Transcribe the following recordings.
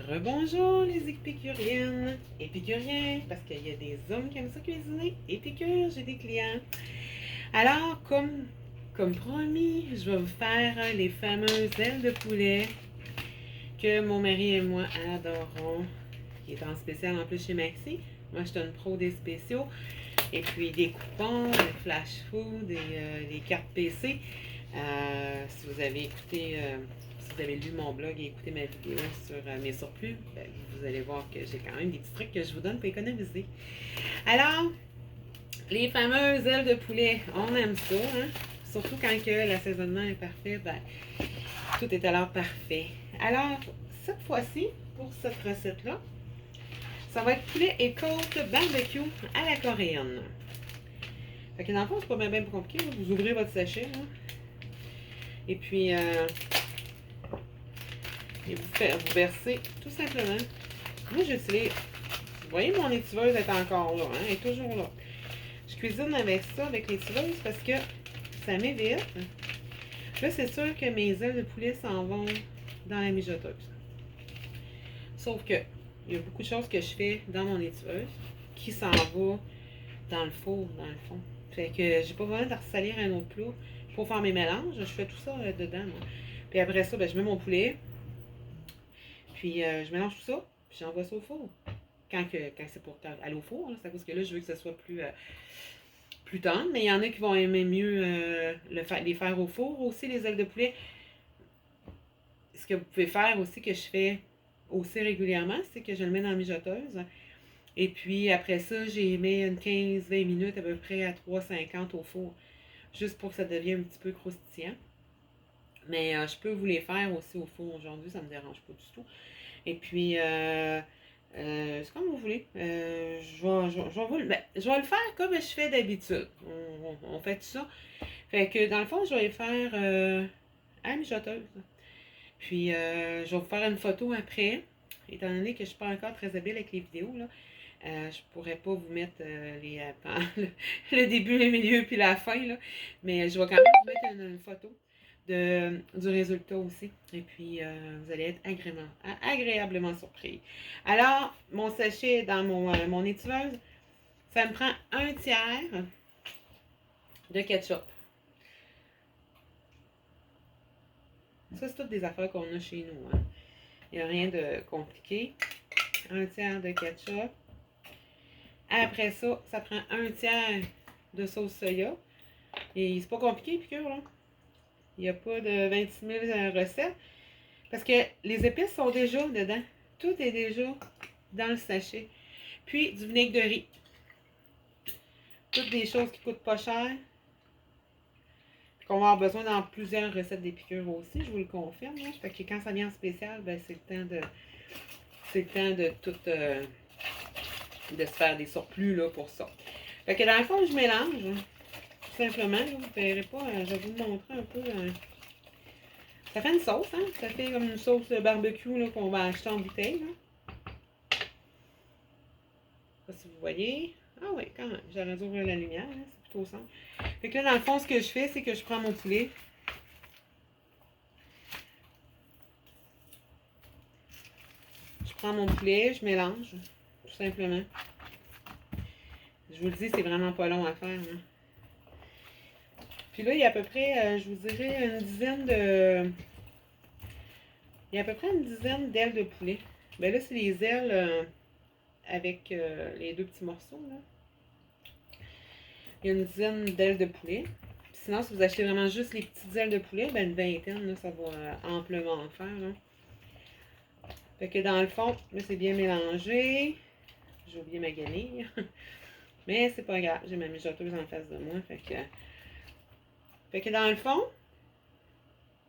Rebonjour les épicuriennes, épicuriens, parce qu'il y a des hommes qui aiment ça cuisiner. Épicure, j'ai des clients. Alors, comme promis, je vais vous faire les fameuses ailes de poulet que mon mari et moi adorons, qui est en spécial en plus chez Maxi. Moi, je suis une pro des spéciaux. Et puis des coupons, des flash food, des cartes PC. Si vous avez écouté, si vous avez lu mon blog et écouté ma vidéo sur mes surplus, ben, vous allez voir que j'ai quand même des petits trucs que je vous donne pour économiser. Alors, les fameuses ailes de poulet, on aime ça, hein? Surtout quand que l'assaisonnement est parfait, ben, tout est alors parfait. Alors, cette fois-ci, pour cette recette-là, ça va être poulet et côte barbecue à la coréenne. Fait que dans le fond, c'est pas bien compliqué. Là. Vous ouvrez votre sachet. Là. Et puis, vous versez tout simplement. Moi, j'utilise. Vous voyez, mon étiveuse est encore là. Hein, elle est toujours là. Je cuisine avec ça, avec l'étiveuse, parce que ça m'évite. Là, c'est sûr que mes ailes de poulet s'en vont dans la mijoteuse. Sauf que, il y a beaucoup de choses que je fais dans mon étiveuse qui s'en vont dans le four, dans le fond. Fait que j'ai pas besoin de ressalir un autre plat pour faire mes mélanges. Je fais tout ça dedans, moi. Puis après ça, ben, je mets mon poulet. Puis je mélange tout ça. Puis j'envoie ça au four. Quand c'est pour aller au four, c'est parce que là, je veux que ça soit plus tendre. Mais il y en a qui vont aimer mieux les faire au four aussi, les ailes de poulet. Ce que vous pouvez faire aussi, que je fais aussi régulièrement, c'est que je le mets dans la mijoteuse. Et puis après ça, j'ai mis une 15-20 minutes à peu près à 3,50 au four. Juste pour que ça devienne un petit peu croustillant. Mais je peux vous les faire aussi au four aujourd'hui, ça ne me dérange pas du tout. Et puis, c'est comme vous voulez. Je vais le faire comme je fais d'habitude. On fait ça. Fait que dans le fond, je vais le faire à la mijoteuse. Puis, je vais vous faire une photo après. Étant donné que je ne suis pas encore très habile avec les vidéos, là, je pourrais pas vous mettre le début, le milieu puis la fin, là. Mais je vais quand même vous mettre une photo du résultat aussi. Et puis, vous allez être agréablement surpris. Alors, mon sachet dans mon étiveuse, ça me prend un tiers de ketchup. Ça, c'est toutes des affaires qu'on a chez nous. Hein. Il n'y a rien de compliqué. Un tiers de ketchup. Après ça, ça prend un tiers de sauce soya. Et c'est pas compliqué, piqûre, là. Il n'y a pas de 26 000 recettes. Parce que les épices sont déjà dedans. Tout est déjà dans le sachet. Puis du vinaigre de riz. Toutes des choses qui ne coûtent pas cher. Qu'on va avoir besoin dans plusieurs recettes d'épicure aussi, je vous le confirme. Là. Fait que quand ça vient en spécial, ben, c'est le temps de tout de se faire des surplus là, pour ça. Fait que dans le fond, je mélange. Tout simplement. Là, vous ne verrez pas. Je vais vous montrer un peu. Ça fait une sauce, hein? Ça fait comme une sauce de barbecue qu'on va acheter en bouteille. Là. Je sais pas si vous voyez. Ah oui, quand même. J'aurais dû ouvrir la lumière. Hein? C'est plutôt simple. Fait que là, dans le fond, ce que je fais, c'est que je prends mon poulet. Je prends mon poulet, je mélange. Tout simplement. Je vous le dis, c'est vraiment pas long à faire. Hein? Puis là, il y a à peu près, je vous dirais, une dizaine de... Il y a à peu près une dizaine d'ailes de poulet. Ben là, c'est les ailes avec les deux petits morceaux. Là. Il y a une dizaine d'ailes de poulet. Puis sinon, si vous achetez vraiment juste les petites ailes de poulet, ben une vingtaine, là, ça va amplement en faire. Là. Fait que dans le fond, là, c'est bien mélangé. J'ai oublié ma guenille. Mais c'est pas grave, j'ai ma mijoteuse en face de moi. Fait que dans le fond,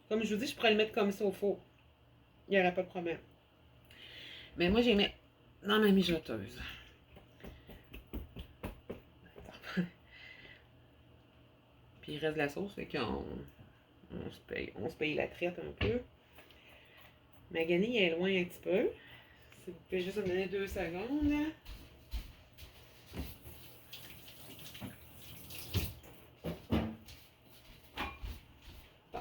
comme je vous dis, je pourrais le mettre comme ça au four. Il n'y aurait pas de problème. Mais moi, j'ai mis dans ma mijoteuse. Puis il reste de la sauce, fait qu'on on se paye la traite un peu. Ma guenille est loin un petit peu. Si vous pouvez juste me donner 2 secondes. Bon.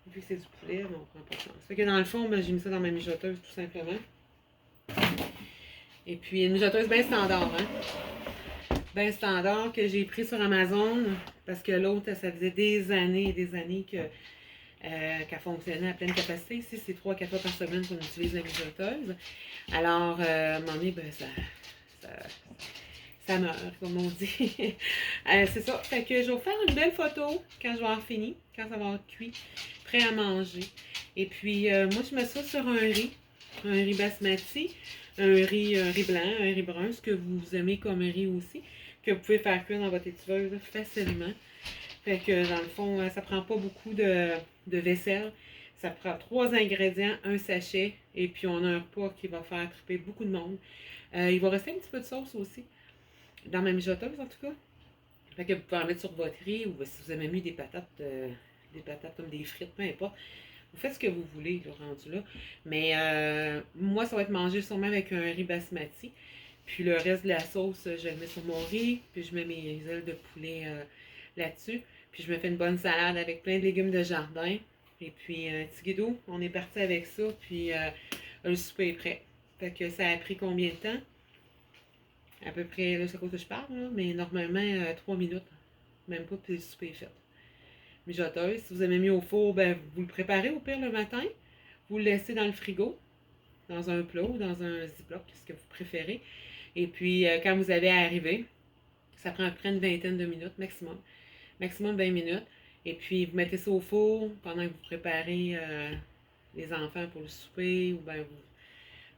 Vu que c'est du lait, mais on prend pas de chance. Fait que dans le fond, ben, j'ai mis ça dans ma mijoteuse, tout simplement. Et puis, une mijoteuse bien standard, hein? Bien standard que j'ai pris sur Amazon, parce que l'autre, ça faisait des années et des années qu'elle fonctionnait à pleine capacité. Ici, c'est 3-4 fois par semaine qu'on utilise la mijoteuse. Alors, à un moment donné, ben, ça meurt, comme on dit. C'est ça. Fait que je vais vous faire une belle photo quand je vais avoir fini, quand ça va être cuit, prêt à manger. Et puis, moi, je mets ça sur un riz basmati, un riz blanc, un riz brun, ce que vous aimez comme riz aussi, que vous pouvez faire cuire dans votre étiveuse facilement. Fait que, dans le fond, ça prend pas beaucoup de vaisselle. Ça prend 3 ingrédients, un sachet, et puis on a un repas qui va faire triper beaucoup de monde. Il va rester un petit peu de sauce aussi, dans ma mijoteuse en tout cas. Fait que vous pouvez en mettre sur votre riz, ou si vous avez mis des patates comme des frites, peu importe. Vous faites ce que vous voulez, le rendu là. Mais moi, ça va être mangé sûrement avec un riz basmati. Puis le reste de la sauce, je le mets sur mon riz, puis je mets mes ailes de poulet là-dessus. Puis je me fais une bonne salade avec plein de légumes de jardin. Et puis, Tigidou, on est parti avec ça, puis le souper est prêt. Fait que ça a pris combien de temps? À peu près, là, c'est à cause que je parle, là, mais normalement, 3 minutes. Même pas, puis le souper est fait. Mijoteuse, si vous avez mis au four, ben, vous le préparez au pire le matin. Vous le laissez dans le frigo, dans un plat ou dans un ziploc, ce que vous préférez. Et puis, quand vous avez arrivé, ça prend à peu près une vingtaine de minutes maximum. Maximum 20 minutes. Et puis, vous mettez ça au four pendant que vous préparez les enfants pour le souper. Ou bien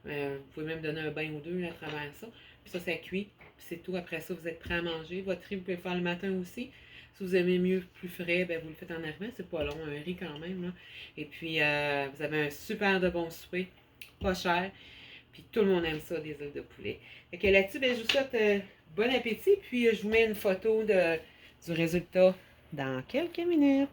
vous pouvez même donner un bain ou deux là, à travers ça. Puis ça cuit. Puis c'est tout. Après ça, vous êtes prêt à manger. Votre riz, vous pouvez le faire le matin aussi. Si vous aimez mieux plus frais, ben vous le faites en arrivant. C'est pas long, un riz quand même. Là. Et puis, vous avez un super de bon souper. Pas cher. Puis tout le monde aime ça, des œufs de poulet. Fait que là-dessus, ben, je vous souhaite bon appétit. Puis je vous mets une photo du résultat dans quelques minutes.